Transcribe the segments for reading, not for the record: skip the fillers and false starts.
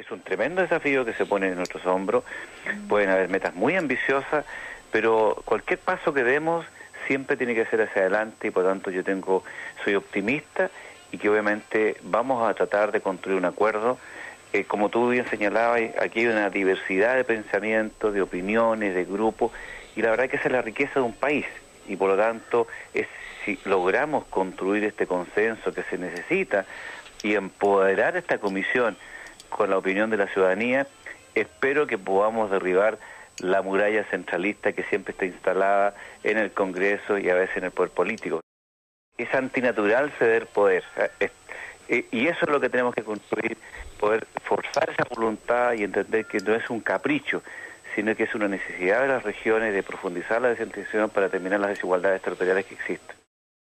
Es un tremendo desafío que se pone en nuestros hombros. Pueden haber metas muy ambiciosas, pero cualquier paso que demos siempre tiene que ser hacia adelante, y por lo tanto soy optimista, y que obviamente vamos a tratar de construir un acuerdo. Como tú bien señalabas, aquí hay una diversidad de pensamientos, de opiniones, de grupos, y la verdad es que esa es la riqueza de un país, y por lo tanto, si logramos construir este consenso que se necesita y empoderar esta comisión con la opinión de la ciudadanía, espero que podamos derribar la muralla centralista que siempre está instalada en el Congreso y a veces en el poder político. Es antinatural ceder poder, y eso es lo que tenemos que construir, poder forzar esa voluntad y entender que no es un capricho, sino que es una necesidad de las regiones de profundizar la descentralización para terminar las desigualdades territoriales que existen.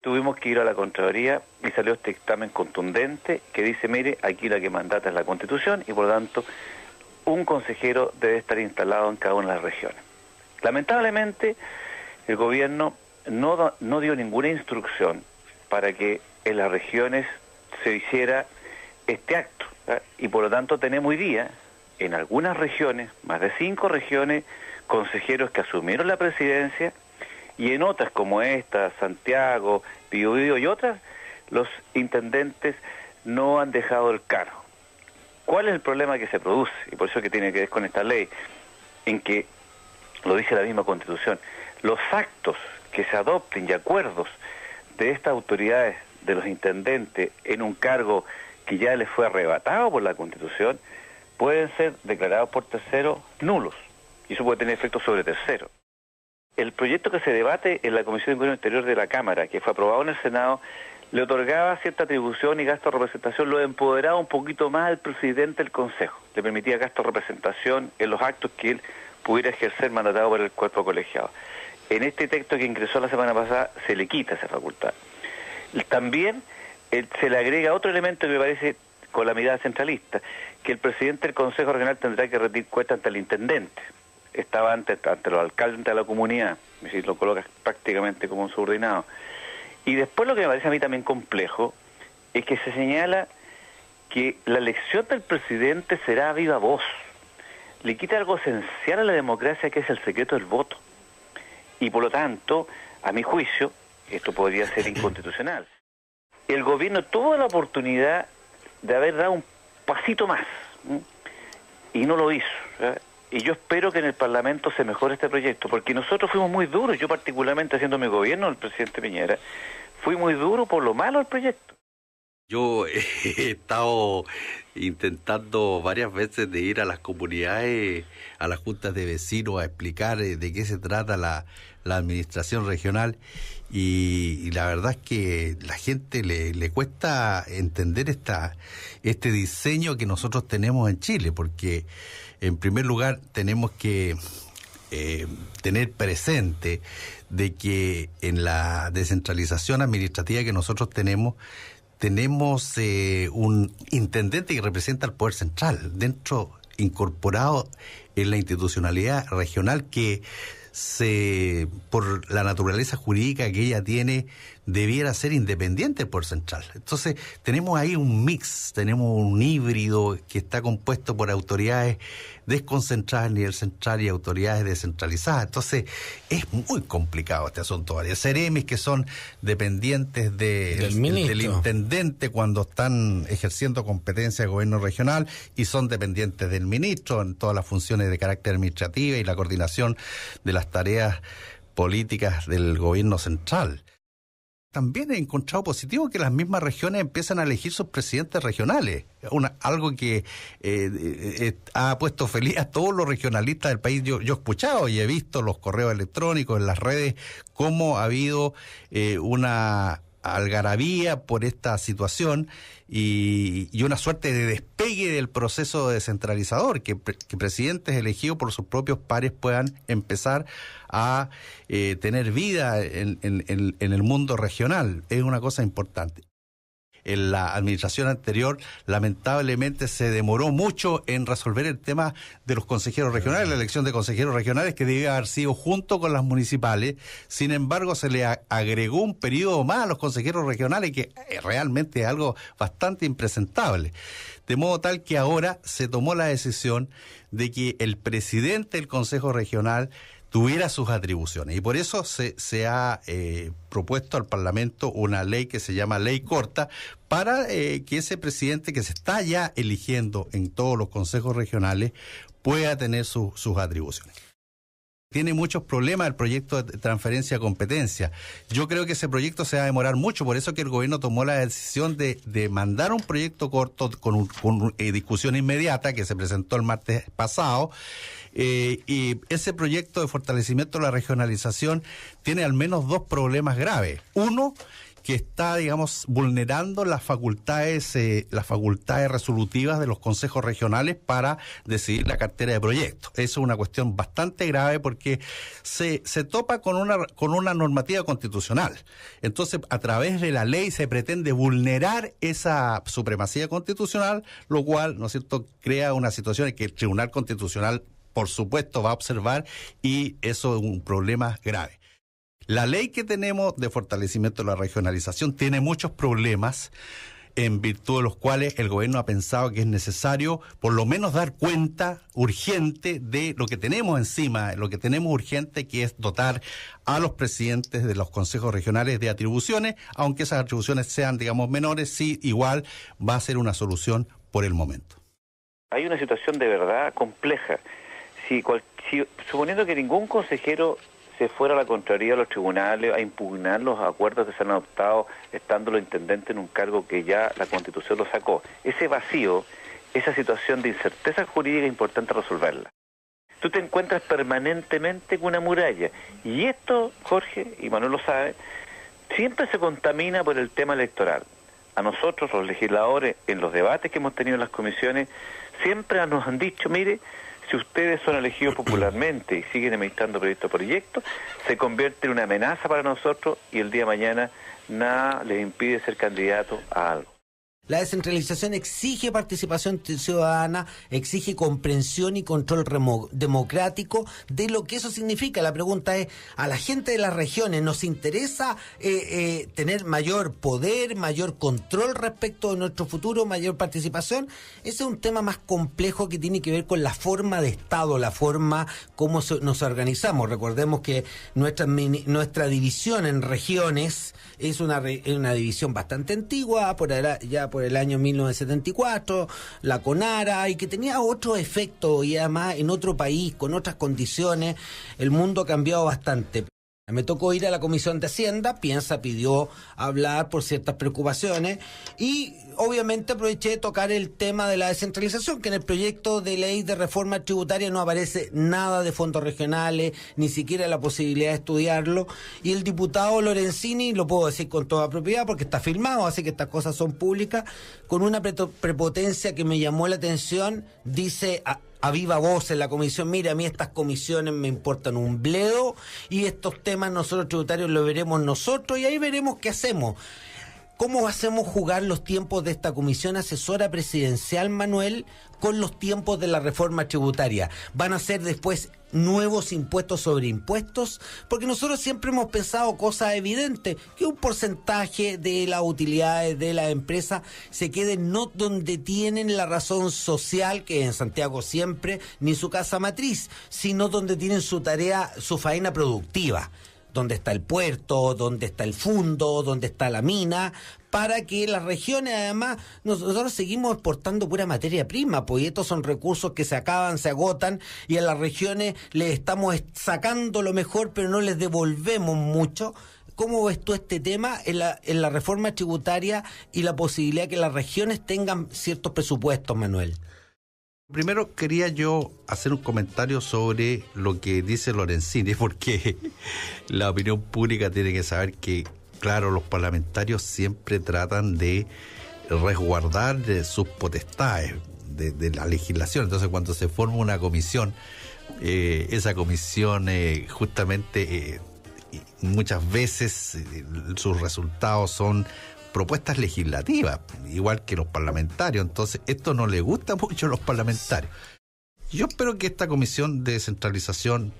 Tuvimos que ir a la Contraloría y salió este dictamen contundente que dice, mire, aquí la que mandata es la Constitución, y por lo tanto un consejero debe estar instalado en cada una de las regiones. Lamentablemente el gobierno no dio ninguna instrucción para que en las regiones se hiciera este acto, ¿verdad? Y por lo tanto tenemos hoy día en algunas regiones, más de 5 regiones, consejeros que asumieron la presidencia, y en otras como esta, Santiago, Biobío y otras, los intendentes no han dejado el cargo. ¿Cuál es el problema que se produce? Y por eso que tiene que ver con esta ley, en que, lo dice la misma Constitución, los actos que se adopten y acuerdos de estas autoridades, de los intendentes, en un cargo que ya les fue arrebatado por la Constitución, pueden ser declarados por terceros nulos, y eso puede tener efectos sobre terceros. El proyecto que se debate en la Comisión de Gobierno Interior de la Cámara, que fue aprobado en el Senado, le otorgaba cierta atribución y gasto de representación, lo empoderaba un poquito más al presidente del Consejo, le permitía gasto de representación en los actos que él pudiera ejercer mandatado por el cuerpo colegiado. En este texto que ingresó la semana pasada se le quita esa facultad. También se le agrega otro elemento que me parece con la mirada centralista, que el presidente del Consejo Regional tendrá que rendir cuentas ante el intendente. Estaba ante los alcaldes de la comunidad, es decir, lo coloca prácticamente como un subordinado. Y después lo que me parece a mí también complejo es que se señala que la elección del presidente será a viva voz. Le quita algo esencial a la democracia, que es el secreto del voto. Y por lo tanto, a mi juicio, esto podría ser inconstitucional. El gobierno tuvo la oportunidad de haber dado un pasito más, y no lo hizo, ¿verdad? Y yo espero que en el Parlamento se mejore este proyecto, porque nosotros fuimos muy duros, yo particularmente haciendo mi gobierno, el presidente Piñera, fui muy duro por lo malo del proyecto. Yo he estado intentando varias veces de ir a las comunidades, a las juntas de vecinos, a explicar de qué se trata la administración regional, y la verdad es que la gente le cuesta entender este diseño que nosotros tenemos en Chile, porque en primer lugar tenemos que tener presente de que en la descentralización administrativa que nosotros tenemos un intendente que representa al poder central, incorporado en la institucionalidad regional, que por la naturaleza jurídica que ella tiene, debiera ser independiente del poder central. Entonces, tenemos ahí un mix, tenemos un híbrido que está compuesto por autoridades desconcentradas a nivel central y autoridades descentralizadas. Entonces, es muy complicado este asunto. Varios seremis que son dependientes del intendente cuando están ejerciendo competencia de gobierno regional, y son dependientes del ministro en todas las funciones de carácter administrativo y la coordinación de las tareas políticas del gobierno central. También he encontrado positivo que las mismas regiones empiezan a elegir sus presidentes regionales, algo que ha puesto feliz a todos los regionalistas del país. Yo he escuchado y he visto los correos electrónicos en las redes cómo ha habido una algarabía por esta situación y una suerte de despegue del proceso descentralizador, que presidentes elegidos por sus propios pares puedan empezar a tener vida en el mundo regional. Es una cosa importante. En la administración anterior, lamentablemente, se demoró mucho en resolver el tema de los consejeros regionales, la elección de consejeros regionales, que debía haber sido junto con las municipales. Sin embargo, se le agregó un periodo más a los consejeros regionales, que realmente es algo bastante impresentable. de modo tal que ahora se tomó la decisión de que el presidente del Consejo Regional tuviera sus atribuciones. Y por eso se ha propuesto al Parlamento una ley que se llama Ley Corta, para que ese presidente que se está ya eligiendo en todos los consejos regionales pueda tener sus atribuciones. Tiene muchos problemas el proyecto de transferencia de competencia. Yo creo que ese proyecto se va a demorar mucho, por eso que el gobierno tomó la decisión de mandar un proyecto corto con discusión inmediata que se presentó el martes pasado. Y ese proyecto de fortalecimiento de la regionalización tiene al menos dos problemas graves. Uno, que está, digamos, vulnerando las facultades resolutivas de los consejos regionales para decidir la cartera de proyectos. Eso es una cuestión bastante grave porque se topa con una normativa constitucional. Entonces, a través de la ley se pretende vulnerar esa supremacía constitucional, lo cual, ¿no es cierto?, crea una situación en que el Tribunal Constitucional, por supuesto, va a observar, y eso es un problema grave. La ley que tenemos de fortalecimiento de la regionalización tiene muchos problemas, en virtud de los cuales el gobierno ha pensado que es necesario por lo menos dar cuenta urgente de lo que tenemos encima, lo que tenemos urgente, que es dotar a los presidentes de los consejos regionales de atribuciones, aunque esas atribuciones sean, digamos, menores, sí, igual va a ser una solución por el momento. Hay una situación de verdad compleja. Suponiendo que ningún consejero se fuera a la contraria de los tribunales a impugnar los acuerdos que se han adoptado estando los intendentes en un cargo que ya la Constitución lo sacó. Ese vacío, esa situación de incerteza jurídica es importante resolverla. Tú te encuentras permanentemente con una muralla. Y esto, Jorge, y Manuel lo sabe, siempre se contamina por el tema electoral. A nosotros, los legisladores, en los debates que hemos tenido en las comisiones, siempre nos han dicho, mire, si ustedes son elegidos popularmente y siguen emitiendo proyectos, se convierte en una amenaza para nosotros y el día de mañana nada les impide ser candidatos a algo. La descentralización exige participación ciudadana, exige comprensión y control democrático de lo que eso significa. La pregunta es, ¿a la gente de las regiones nos interesa tener mayor poder, mayor control respecto de nuestro futuro, mayor participación? Ese es un tema más complejo que tiene que ver con la forma de Estado, la forma como nos organizamos. Recordemos que nuestra división en regiones es una división bastante antigua, por el año 1974, la CONARA, y que tenía otro efecto, y además en otro país, con otras condiciones. El mundo ha cambiado bastante. Me tocó ir a la Comisión de Hacienda, pidió hablar por ciertas preocupaciones, y obviamente aproveché de tocar el tema de la descentralización, que en el proyecto de ley de reforma tributaria no aparece nada de fondos regionales, ni siquiera la posibilidad de estudiarlo, y el diputado Lorenzini, lo puedo decir con toda propiedad porque está filmado, así que estas cosas son públicas, con una prepotencia que me llamó la atención, dice a viva voz en la comisión, mira, a mí estas comisiones me importan un bledo y estos temas nosotros tributarios lo veremos nosotros y ahí veremos qué hacemos. ¿Cómo hacemos jugar los tiempos de esta comisión asesora presidencial, Manuel, con los tiempos de la reforma tributaria? ¿Van a ser después nuevos impuestos sobre impuestos? Porque nosotros siempre hemos pensado cosas evidentes, que un porcentaje de las utilidades de la empresa se quede no donde tienen la razón social, que en Santiago siempre, ni su casa matriz, sino donde tienen su tarea, su faena productiva. Dónde está el puerto, dónde está el fundo, dónde está la mina, para que las regiones, además, nosotros seguimos exportando pura materia prima, pues estos son recursos que se acaban, se agotan, y a las regiones les estamos sacando lo mejor, pero no les devolvemos mucho. ¿Cómo ves tú este tema en la reforma tributaria y la posibilidad de que las regiones tengan ciertos presupuestos, Manuel? Primero quería yo hacer un comentario sobre lo que dice Lorenzini, porque la opinión pública tiene que saber que, claro, los parlamentarios siempre tratan de resguardar sus potestades de la legislación. Entonces, cuando se forma una comisión, esa comisión justamente muchas veces sus resultados son propuestas legislativas, igual que los parlamentarios. Entonces, esto no le gusta mucho a los parlamentarios. Yo espero que esta comisión de descentralización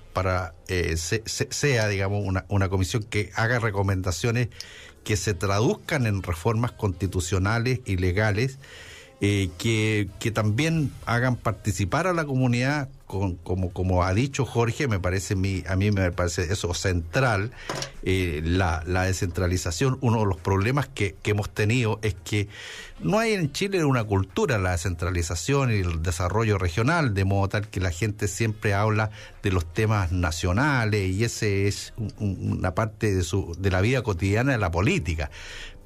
sea, digamos, una comisión que haga recomendaciones que se traduzcan en reformas constitucionales y legales que también hagan participar a la comunidad, como ha dicho Jorge, a mí me parece eso central, la descentralización. Uno de los problemas que hemos tenido es que no hay en Chile una cultura de la descentralización y el desarrollo regional, de modo tal que la gente siempre habla de los temas nacionales, y ese es una parte de la vida cotidiana de la política.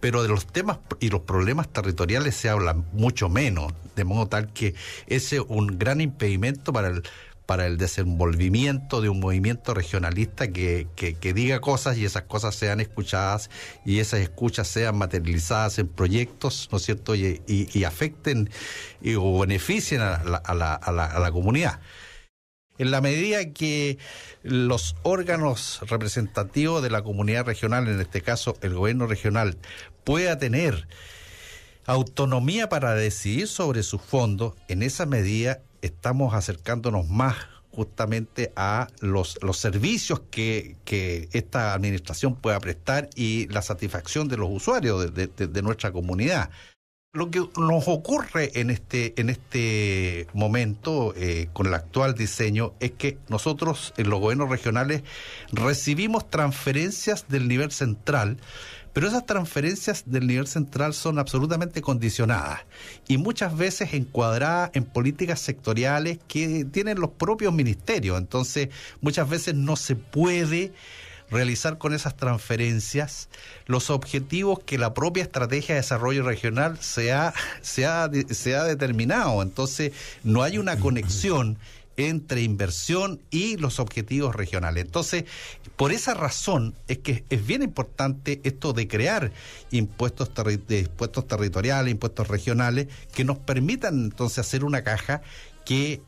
Pero de los temas y los problemas territoriales se habla mucho menos, de modo tal que ese es un gran impedimento para el desenvolvimiento de un movimiento regionalista que diga cosas y esas cosas sean escuchadas y esas escuchas sean materializadas en proyectos, ¿no es cierto?, y afecten o beneficien a la comunidad. En la medida que los órganos representativos de la comunidad regional, en este caso el gobierno regional, pueda tener autonomía para decidir sobre sus fondos, en esa medida estamos acercándonos más justamente a los servicios que esta administración pueda prestar y la satisfacción de los usuarios de nuestra comunidad. Lo que nos ocurre en este momento con el actual diseño es que nosotros en los gobiernos regionales recibimos transferencias del nivel central, pero esas transferencias del nivel central son absolutamente condicionadas y muchas veces encuadradas en políticas sectoriales que tienen los propios ministerios. Entonces, muchas veces no se puede realizar con esas transferencias los objetivos que la propia estrategia de desarrollo regional se ha determinado. Entonces, no hay una conexión entre inversión y los objetivos regionales. Entonces, por esa razón es que es bien importante esto de crear impuestos territoriales, impuestos regionales, que nos permitan entonces hacer una caja que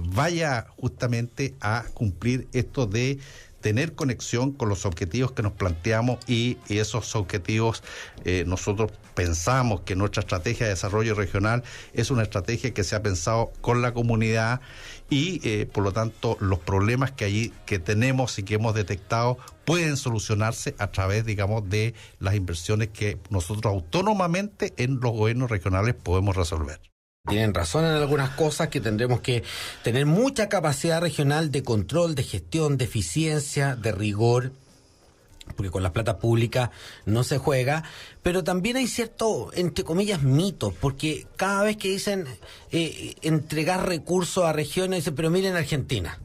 vaya justamente a cumplir esto de tener conexión con los objetivos que nos planteamos y esos objetivos nosotros pensamos que nuestra estrategia de desarrollo regional es una estrategia que se ha pensado con la comunidad y por lo tanto los problemas que tenemos y que hemos detectado pueden solucionarse a través, digamos, de las inversiones que nosotros autónomamente en los gobiernos regionales podemos resolver. Tienen razón en algunas cosas, que tendremos que tener mucha capacidad regional de control, de gestión, de eficiencia, de rigor, porque con las platas públicas no se juega, pero también hay cierto, entre comillas, mitos, porque cada vez que dicen entregar recursos a regiones, dicen, pero miren Argentina,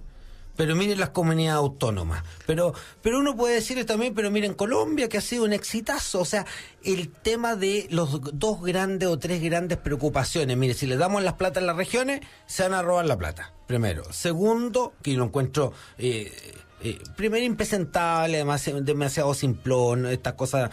pero miren las comunidades autónomas, pero uno puede decirles también, pero miren Colombia, que ha sido un exitazo. O sea, el tema de los dos grandes o tres grandes preocupaciones, mire, si le damos las plata a las regiones, se van a robar la plata, primero. Segundo, que yo lo encuentro primero impresentable, demasiado simplón, estas cosas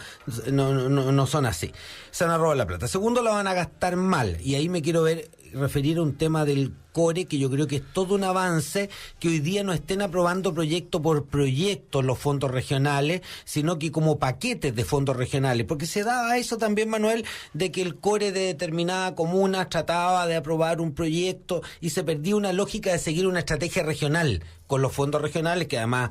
no son así, se van a robar la plata. Segundo, la van a gastar mal, y ahí me quiero referir a un tema del core, que yo creo que es todo un avance, que hoy día no estén aprobando proyecto por proyecto los fondos regionales, sino que como paquetes de fondos regionales, porque se daba eso también, Manuel, de que el core de determinada comuna trataba de aprobar un proyecto y se perdía una lógica de seguir una estrategia regional con los fondos regionales, que además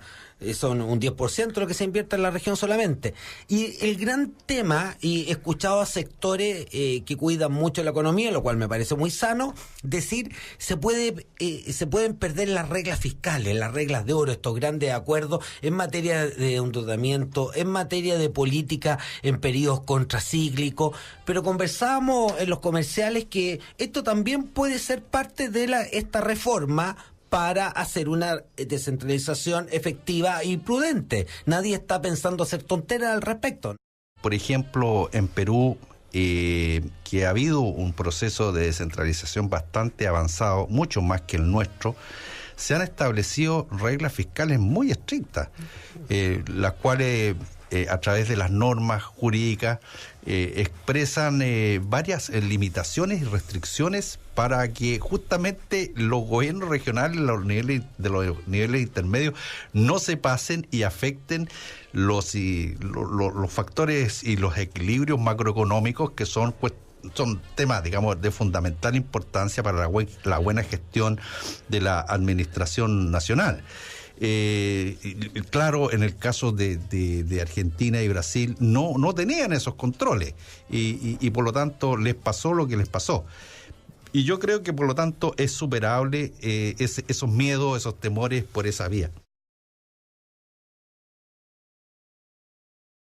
son un 10% lo que se invierte en la región solamente. Y el gran tema, y he escuchado a sectores que cuidan mucho la economía, lo cual me parece muy sano, decir, se pueden perder las reglas fiscales, las reglas de oro, estos grandes acuerdos en materia de endeudamiento, en materia de política en periodos contracíclicos, pero conversábamos en los comerciales que esto también puede ser parte de esta reforma para hacer una descentralización efectiva y prudente. Nadie está pensando hacer tonteras al respecto. Por ejemplo, en Perú, que ha habido un proceso de descentralización bastante avanzado, mucho más que el nuestro, se han establecido reglas fiscales muy estrictas, las cuales a través de las normas jurídicas expresan varias limitaciones y restricciones para que justamente los gobiernos regionales, los niveles intermedios, no se pasen y afecten los factores y los equilibrios macroeconómicos que son temas, digamos, de fundamental importancia para la buena gestión de la administración nacional. Claro, en el caso de Argentina y Brasil no tenían esos controles y por lo tanto les pasó lo que les pasó. Y yo creo que por lo tanto es superable esos miedos, esos temores por esa vía.